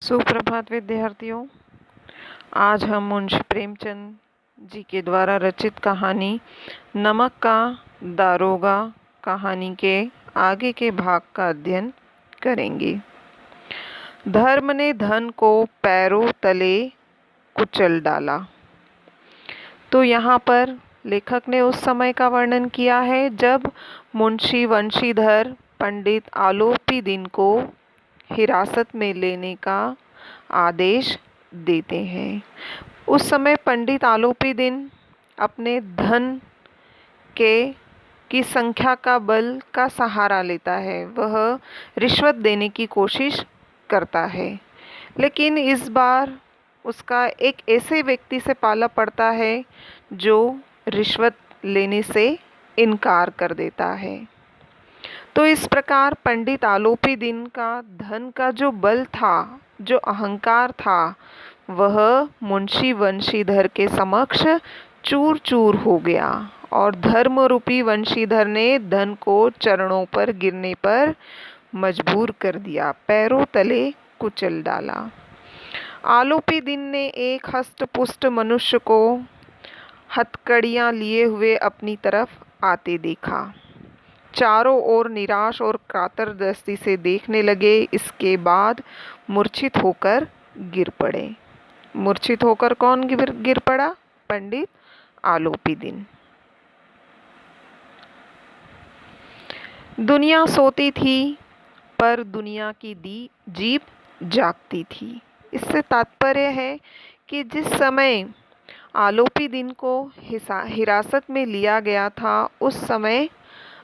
सुप्रभात विद्यार्थियों। आज हम मुंशी प्रेमचंद जी के द्वारा रचित कहानी नमक का दारोगा कहानी के आगे के भाग का अध्ययन करेंगे। धर्म ने धन को पैरों तले कुचल डाला। तो यहाँ पर लेखक ने उस समय का वर्णन किया है जब मुंशी वंशीधर पंडित आलोपी दिन को हिरासत में लेने का आदेश देते हैं। उस समय पंडित आलोपी दिन अपने धन की संख्या का बल का सहारा लेता है। वह रिश्वत देने की कोशिश करता है, लेकिन इस बार उसका एक ऐसे व्यक्ति से पाला पड़ता है जो रिश्वत लेने से इनकार कर देता है। तो इस प्रकार पंडित आलोपी दिन का धन का जो बल था, जो अहंकार था, वह मुंशी वंशीधर के समक्ष चूर चूर हो गया और धर्म रूपी वंशीधर ने धन को चरणों पर गिरने पर मजबूर कर दिया, पैरों तले कुचल डाला। आलोपी दिन ने एक हष्ट-पुष्ट मनुष्य को हथकड़ियां लिए हुए अपनी तरफ आते देखा। चारों ओर निराश और कातर दृष्टि से देखने लगे। इसके बाद मूर्छित होकर गिर पड़े। मूर्छित होकर कौन गिर पड़ा? पंडित आलोपी दिन। दुनिया सोती थी पर दुनिया की जीभ जागती थी। इससे तात्पर्य है कि जिस समय आलोपी दिन को हिरासत में लिया गया था, उस समय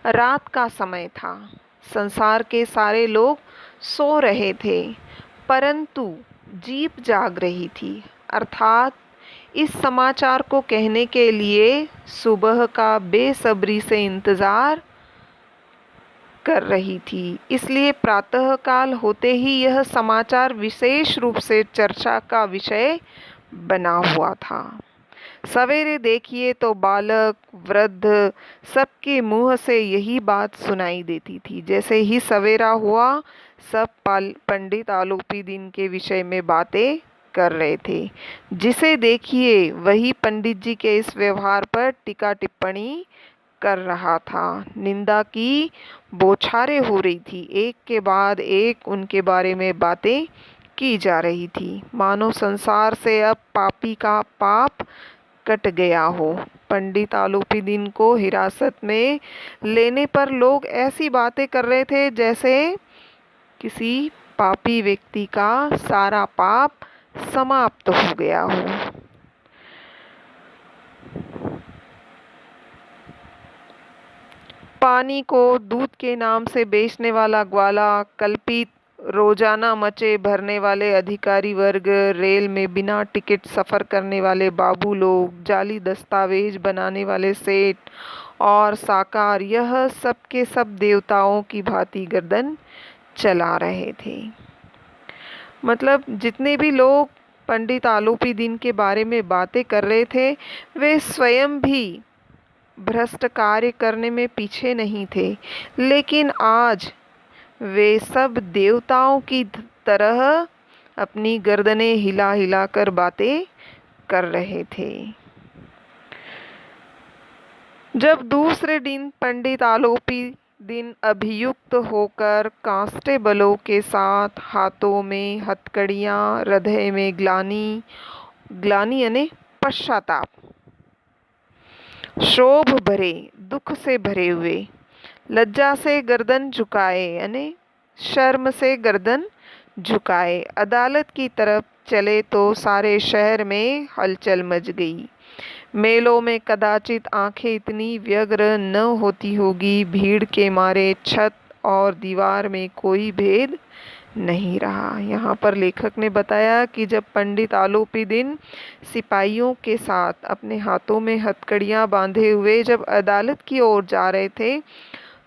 रात का समय था। संसार के सारे लोग सो रहे थे, परंतु जीभ जाग रही थी, अर्थात इस समाचार को कहने के लिए सुबह का बेसब्री से इंतजार कर रही थी। इसलिए प्रातःकाल होते ही यह समाचार विशेष रूप से चर्चा का विषय बना हुआ था। सवेरे देखिए तो बालक वृद्ध सबके मुंह से यही बात सुनाई देती थी। जैसे ही सवेरा हुआ, सब पंडित आलोपी दिन के विषय में बातें कर रहे थे। जिसे देखिए वही पंडित जी के इस व्यवहार पर टीका टिप्पणी कर रहा था। निंदा की बौछारें हो रही थी। एक के बाद एक उनके बारे में बातें की जा रही थी, मानो संसार से अब पापी का पाप कट गया हो। पंडित आलोपी दिन को हिरासत में लेने पर लोग ऐसी बातें कर रहे थे जैसे किसी पापी व्यक्ति का सारा पाप समाप्त हो गया हो। पानी को दूध के नाम से बेचने वाला ग्वाला, कल्पित रोजाना मचे भरने वाले अधिकारी वर्ग, रेल में बिना टिकट सफ़र करने वाले बाबू लोग, जाली दस्तावेज बनाने वाले सेठ और साकार, यह सब के सब देवताओं की भांति गर्दन चला रहे थे। मतलब जितने भी लोग पंडित आलोपी दिन के बारे में बातें कर रहे थे, वे स्वयं भी भ्रष्ट कार्य करने में पीछे नहीं थे, लेकिन आज वे सब देवताओं की तरह अपनी गर्दनें हिला हिला कर बातें कर रहे थे। जब दूसरे दिन पंडित आलोपी दिन अभियुक्त होकर कांस्टेबलों के साथ, हाथों में हथकड़ियां, हृदय में ग्लानि यानी पश्चाताप, शोभ भरे, दुख से भरे हुए, लज्जा से गर्दन झुकाए यानी शर्म से गर्दन झुकाए, अदालत की तरफ चले तो सारे शहर में हलचल मच गई। मेलों में कदाचित आंखें इतनी व्यग्र न होती होगी। भीड़ के मारे छत और दीवार में कोई भेद नहीं रहा। यहाँ पर लेखक ने बताया कि जब पंडित आलोपी दिन सिपाहियों के साथ अपने हाथों में हथकड़ियां बांधे हुए जब अदालत की ओर जा रहे थे,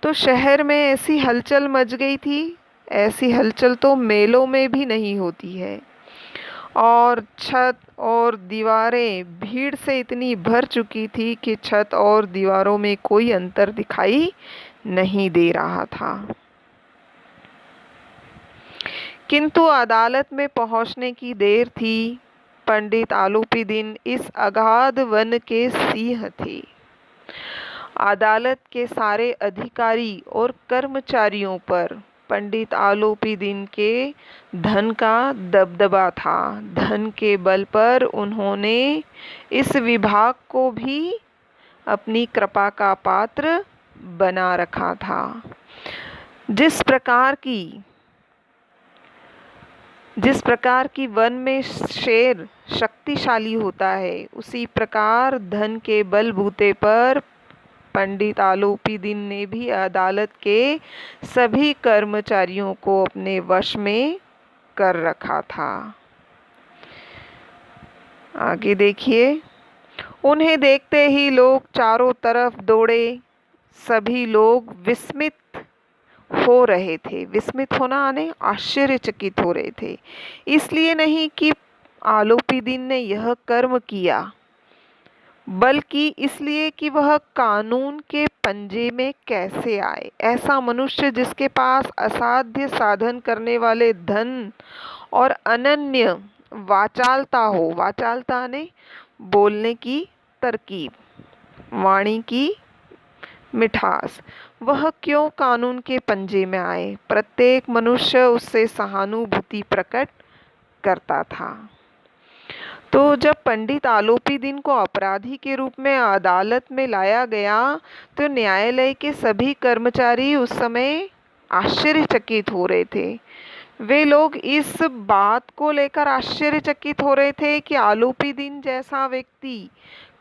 तो शहर में ऐसी हलचल मच गई थी। ऐसी हलचल तो मेलों में भी नहीं होती है। और छत और दीवारें भीड़ से इतनी भर चुकी थी कि छत और दीवारों में कोई अंतर दिखाई नहीं दे रहा था। किंतु अदालत में पहुंचने की देर थी। पंडित आलोपीदीन इस अगाध वन के सिंह थे। अदालत के सारे अधिकारी और कर्मचारियों पर पंडित आलोपीदीन के धन का दबदबा था। धन के बल पर उन्होंने इस विभाग को भी अपनी कृपा का पात्र बना रखा था। जिस प्रकार की वन में शेर शक्तिशाली होता है, उसी प्रकार धन के बलबूते पर पंडित आलोपीदीन ने भी अदालत के सभी कर्मचारियों को अपने वश में कर रखा था। आगे देखिए। उन्हें देखते ही लोग चारों तरफ दौड़े। सभी लोग विस्मित हो रहे थे। विस्मित होना यानी आश्चर्यचकित हो रहे थे। इसलिए नहीं कि आलोपीदीन ने यह कर्म किया, बल्कि इसलिए कि वह कानून के पंजे में कैसे आए। ऐसा मनुष्य जिसके पास असाध्य साधन करने वाले धन और अनन्य वाचालता हो। वाचालता ने बोलने की तरकीब, वाणी की मिठास, वह क्यों कानून के पंजे में आए। प्रत्येक मनुष्य उससे सहानुभूति प्रकट करता था। तो जब पंडित आलोपीदीन को अपराधी के रूप में अदालत में लाया गया, तो न्यायालय के सभी कर्मचारी उस समय आश्चर्यचकित हो रहे थे। वे लोग इस बात को लेकर आश्चर्यचकित हो रहे थे कि आलोपीदीन जैसा व्यक्ति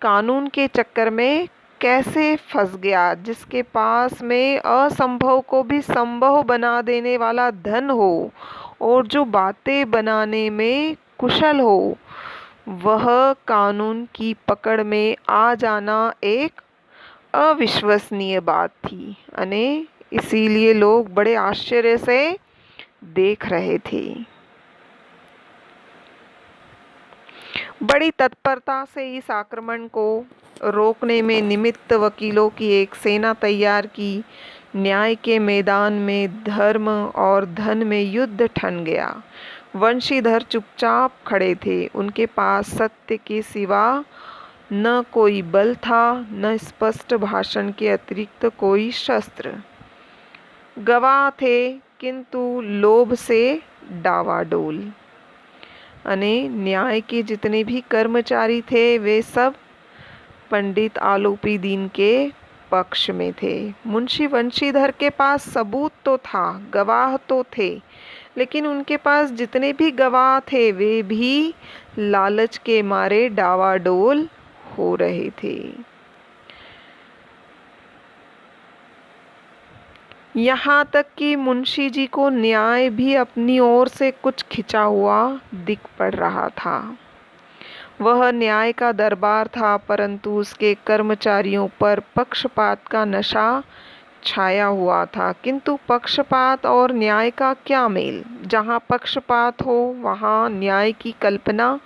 कानून के चक्कर में कैसे फंस गया, जिसके पास में असंभव को भी संभव बना देने वाला धन हो और जो बातें बनाने में कुशल हो। वह कानून की पकड़ में आ जाना एक अविश्वसनीय बात थी। इसीलिए लोग बड़े आश्चर्य से देख रहे थे। बड़ी तत्परता से इस आक्रमण को रोकने में निमित्त वकीलों की एक सेना तैयार की। न्याय के मैदान में धर्म और धन में युद्ध ठन गया। वंशीधर चुपचाप खड़े थे। उनके पास सत्य के सिवा न कोई बल था, न स्पष्ट भाषण के अतिरिक्त कोई शस्त्र। गवाह थे, किंतु लोभ से डावाडोल। न्याय के जितने भी कर्मचारी थे, वे सब पंडित आलोपीदीन के पक्ष में थे। मुंशी वंशीधर के पास सबूत तो था, गवाह तो थे, लेकिन उनके पास जितने भी गवाह थे, वे भी लालच के मारे डावाडोल हो रहे थे। यहाँ तक कि मुंशी जी को न्याय भी अपनी ओर से कुछ खिंचा हुआ दिख पड़ रहा था। वह न्याय का दरबार था, परंतु उसके कर्मचारियों पर पक्षपात का नशा छाया हुआ था। किंतु पक्षपात और न्याय का क्या मेल। जहाँ पक्षपात हो वहाँ न्याय की कल्पना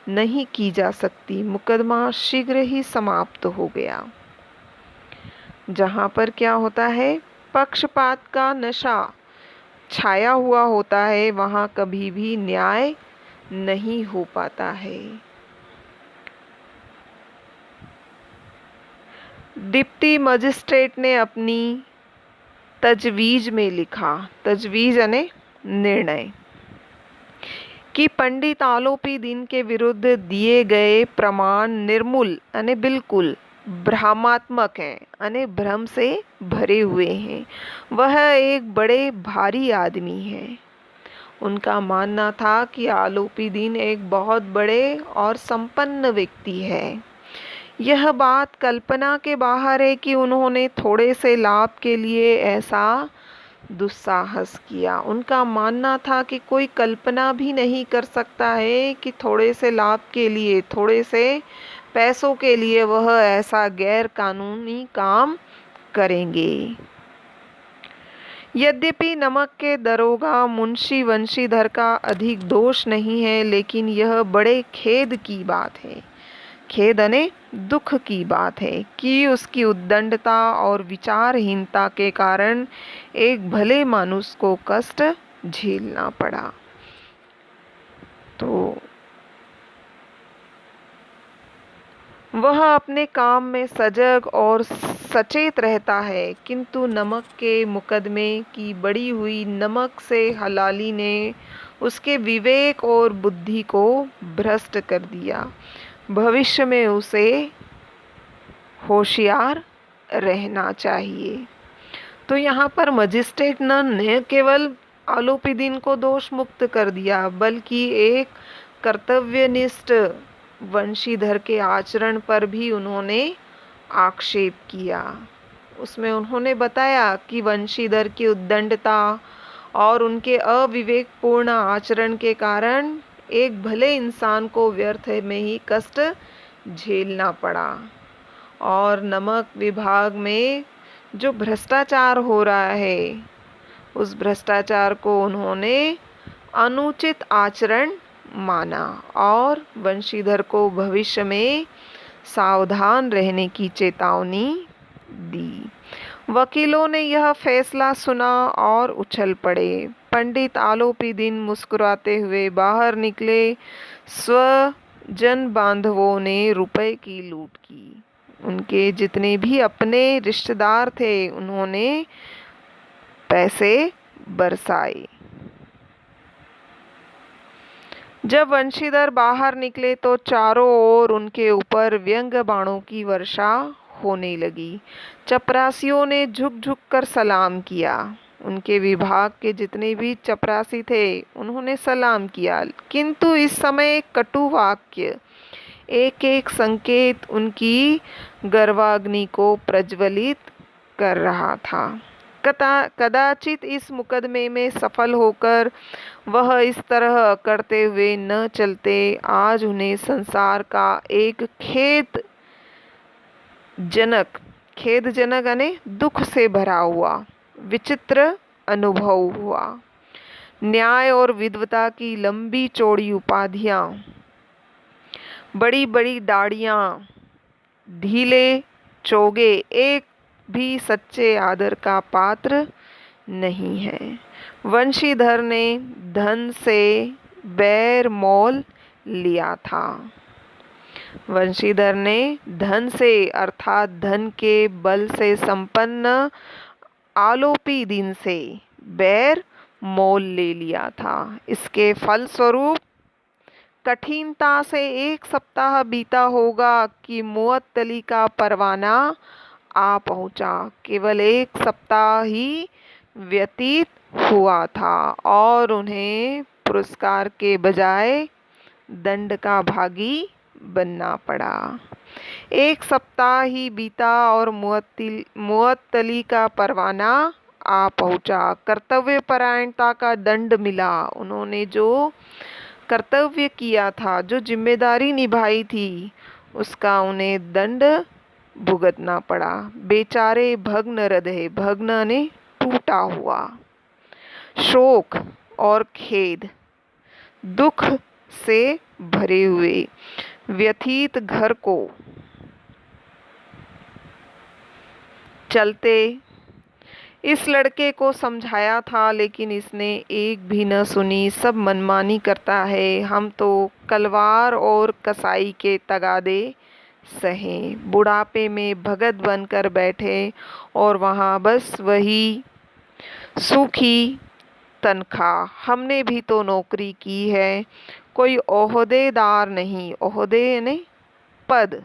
नहीं की जा सकती। मुकदमा शीघ्र ही समाप्त हो गया। जहाँ पर क्या होता है, पक्षपात का नशा छाया हुआ होता है, वहाँ कभी भी न्याय नहीं हो पाता है। डिप्टी मजिस्ट्रेट ने अपनी तजवीज़ में लिखा, तजवीज़ यानी निर्णय, कि पंडित आलोपीदीन के विरुद्ध दिए गए प्रमाण निर्मूल यानी बिल्कुल भ्रमात्मक हैं, यानी भ्रम से भरे हुए हैं। वह एक बड़े भारी आदमी है। उनका मानना था कि आलोपीदीन एक बहुत बड़े और संपन्न व्यक्ति है। यह बात कल्पना के बाहर है कि उन्होंने थोड़े से लाभ के लिए ऐसा दुस्साहस किया। उनका मानना था कि कोई कल्पना भी नहीं कर सकता है कि थोड़े से लाभ के लिए, थोड़े से पैसों के लिए वह ऐसा गैर कानूनी काम करेंगे। यद्यपि नमक के दरोगा मुंशी वंशीधर का अधिक दोष नहीं है, लेकिन यह बड़े खेद की बात है, खेद यानी दुख की बात है, कि उसकी उद्दंडता और विचारहीनता के कारण एक भले मानुष को कष्ट झेलना पड़ा। तो वह अपने काम में सजग और सचेत रहता है, किंतु नमक के मुकदमे की बढ़ी हुई नमक से हलाली ने उसके विवेक और बुद्धि को भ्रष्ट कर दिया। भविष्य में उसे होशियार रहना चाहिए। तो यहाँ पर मजिस्ट्रेट ने केवल आलोपीदीन को दोष मुक्त कर दिया, बल्कि एक कर्तव्यनिष्ठ वंशीधर के आचरण पर भी उन्होंने आक्षेप किया। उसमें उन्होंने बताया कि वंशीधर की उद्दंडता और उनके अविवेकपूर्ण आचरण के कारण एक भले इंसान को व्यर्थ में ही कष्ट झेलना पड़ा। और नमक विभाग में जो भ्रष्टाचार हो रहा है, उस भ्रष्टाचार को उन्होंने अनुचित आचरण माना और वंशीधर को भविष्य में सावधान रहने की चेतावनी दी। वकीलों ने यह फैसला सुना और उछल पड़े। पंडित आलोपीदीन मुस्कुराते हुए बाहर निकले। स्वजन बांधवों ने रुपए की लूट की। उनके जितने भी अपने रिश्तेदार थे, उन्होंने पैसे बरसाए। जब वंशीधर बाहर निकले तो चारों ओर उनके ऊपर व्यंग बाणों की वर्षा होने लगी। चपरासियों ने झुक झुक कर सलाम किया। उनके विभाग के जितने भी चपरासी थे, उन्होंने सलाम किया, किंतु इस समय कटु वाक्य, एक एक संकेत उनकी गर्वाग्नि को प्रज्वलित कर रहा था। कदाचित इस मुकदमे में सफल होकर वह इस तरह करते हुए न चलते, आज उन्हें संसार का एक खेदजनक यानी दुख से भरा हुआ विचित्र अनुभव हुआ। न्याय और विद्वता की लंबी चौड़ी उपाधियां, बड़ी बड़ी दाढ़ियां, ढीले चोगे एक भी सच्चे आदर का पात्र नहीं है। वंशीधर ने धन से बैर मोल लिया था। वंशीधर ने धन से अर्थात धन के बल से संपन्न आलोपीदीन से बैर मोल ले लिया था। इसके फलस्वरूप कठिनता से 1 सप्ताह बीता होगा कि मुअत्तली का परवाना आ पहुंचा। केवल 1 सप्ताह ही व्यतीत हुआ था और उन्हें पुरस्कार के बजाय दंड का भागी बनना पड़ा। 1 सप्ताह ही बीता और मुअत्तली का परवाना आ पहुंचा। कर्तव्यपरायणता का दंड मिला। उन्होंने जो कर्तव्य किया था, जो जिम्मेदारी निभाई थी, उसका उन्हें दंड भुगतना पड़ा। बेचारे भग्न हृदय, भग्न ने टूटा हुआ, शोक और खेद, दुख से भरे हुए व्यथित घर को चलते इस लड़के को समझाया था, लेकिन इसने एक भी न सुनी। सब मनमानी करता है। हम तो कलवार और कसाई के तगादे सहें, बुढ़ापे में भगत बनकर बैठे और वहाँ बस वही सूखी तनख्वाह। हमने भी तो नौकरी की है, कोई ओहदेदार नहीं, ओहदे ने पद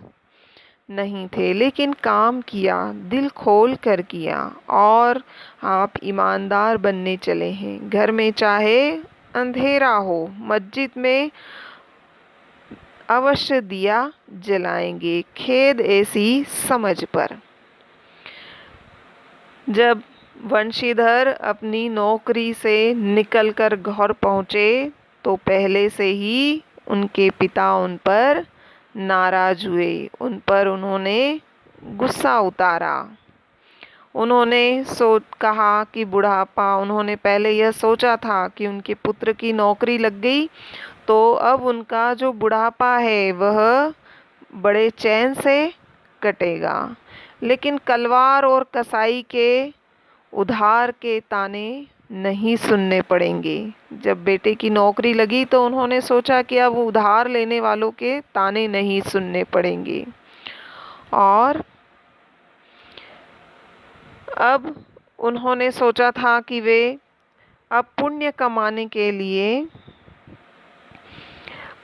नहीं थे, लेकिन काम किया, दिल खोल कर किया। और आप ईमानदार बनने चले हैं। घर में चाहे अंधेरा हो, मस्जिद में अवश्य दिया जलाएंगे, खेद ऐसी समझ पर। जब वंशीधर अपनी नौकरी से निकलकर घर पहुंचे तो पहले से ही उनके पिता उन पर नाराज हुए। उन पर उन्होंने गुस्सा उतारा। उन्होंने कहा कि बुढ़ापा, उन्होंने पहले यह सोचा था कि उनके पुत्र की नौकरी लग गई तो अब उनका जो बुढ़ापा है वह बड़े चैन से कटेगा, लेकिन कलवार और कसाई के उधार के ताने नहीं सुनने पड़ेंगे। जब बेटे की नौकरी लगी तो उन्होंने सोचा कि अब उधार लेने वालों के ताने नहीं सुनने पड़ेंगे, और अब उन्होंने सोचा था कि वे अब पुण्य कमाने के लिए,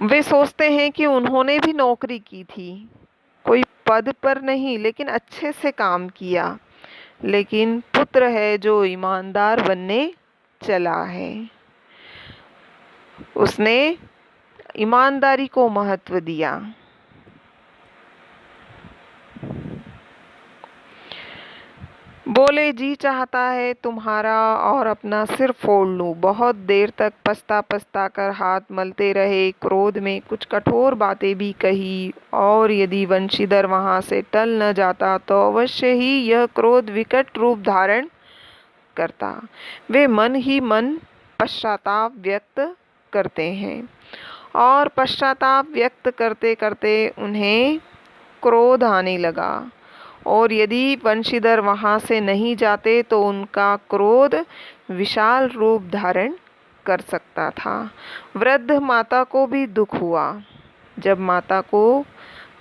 वे सोचते हैं कि उन्होंने भी नौकरी की थी, कोई पद पर नहीं लेकिन अच्छे से काम किया, लेकिन पुत्र है जो ईमानदार बनने चला है। उसने ईमानदारी को महत्व दिया। बोले, जी चाहता है तुम्हारा और अपना सिर फोड़ लूं। बहुत देर तक पछता पछता कर हाथ मलते रहे, क्रोध में कुछ कठोर बातें भी कही, और यदि वंशीधर वहां से टल न जाता तो अवश्य ही यह क्रोध विकट रूप धारण करता। वे मन ही मन पश्चाताप व्यक्त करते हैं, और पश्चाताप व्यक्त करते करते उन्हें क्रोध आने लगा, और यदि वंशीधर वहां से नहीं जाते तो उनका क्रोध विशाल रूप धारण कर सकता था। वृद्ध माता को भी दुख हुआ। जब माता को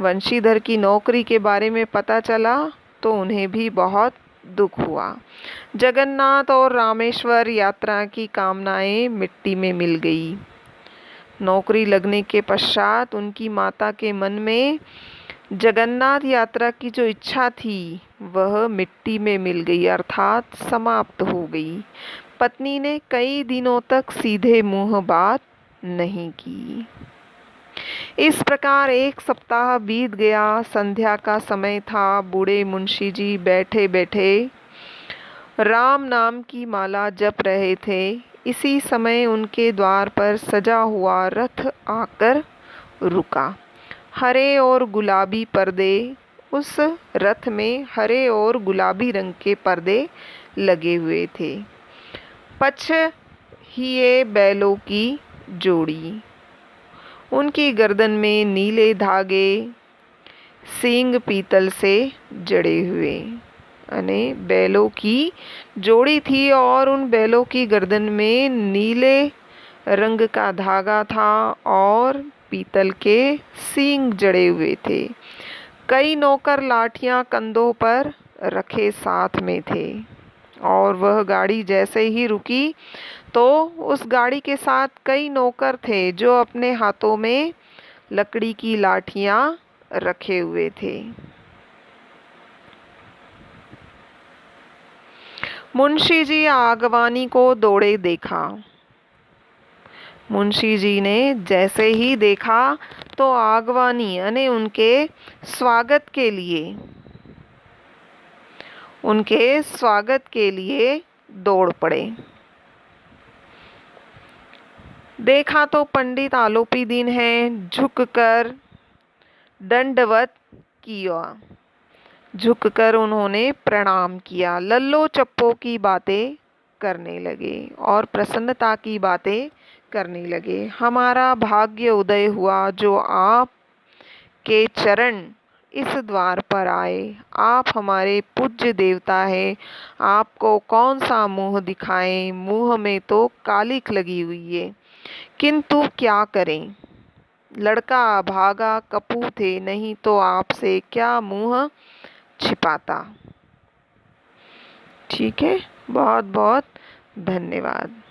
वंशीधर की नौकरी के बारे में पता चला तो उन्हें भी बहुत दुख हुआ। जगन्नाथ और रामेश्वर यात्रा की कामनाएं मिट्टी में मिल गई। नौकरी लगने के पश्चात उनकी माता के मन में जगन्नाथ यात्रा की जो इच्छा थी वह मिट्टी में मिल गई, अर्थात समाप्त हो गई। पत्नी ने कई दिनों तक सीधे मुंह बात नहीं की। इस प्रकार एक सप्ताह बीत गया। संध्या का समय था। बूढ़े मुंशी जी बैठे बैठे राम नाम की माला जप रहे थे। इसी समय उनके द्वार पर सजा हुआ रथ आकर रुका। हरे और गुलाबी पर्दे, उस रथ में हरे और गुलाबी रंग के पर्दे लगे हुए थे। पछहिए बैलों की जोड़ी, उनकी गर्दन में नीले धागे सींग पीतल से जड़े हुए, यानी बैलों की जोड़ी थी, और उन बैलों की गर्दन में नीले रंग का धागा था और पीतल के सींग जड़े हुए थे। कई नौकर लाठियां कंधों पर रखे साथ में थे, और वह गाड़ी जैसे ही रुकी तो उस गाड़ी के साथ कई नौकर थे जो अपने हाथों में लकड़ी की लाठियां रखे हुए थे। मुंशी जी आगवानी को दौड़े देखा। मुंशी जी ने जैसे ही देखा तो आगवानी यानी उनके स्वागत के लिए दौड़ पड़े। देखा तो पंडित आलोपी दिन है, झुककर दंडवत किया। झुककर उन्होंने प्रणाम किया। लल्लो चप्पो की बातें करने लगे और प्रसन्नता की बातें करने लगे। हमारा भाग्य उदय हुआ जो आप के चरण इस द्वार पर आए। आप हमारे पूज्य देवता है। आपको कौन सा मुंह दिखाएं, मुंह में तो कालिख लगी हुई है, किंतु क्या करें, लड़का भागा कपूत है, नहीं तो आपसे क्या मुंह छिपाता। ठीक है, बहुत बहुत धन्यवाद।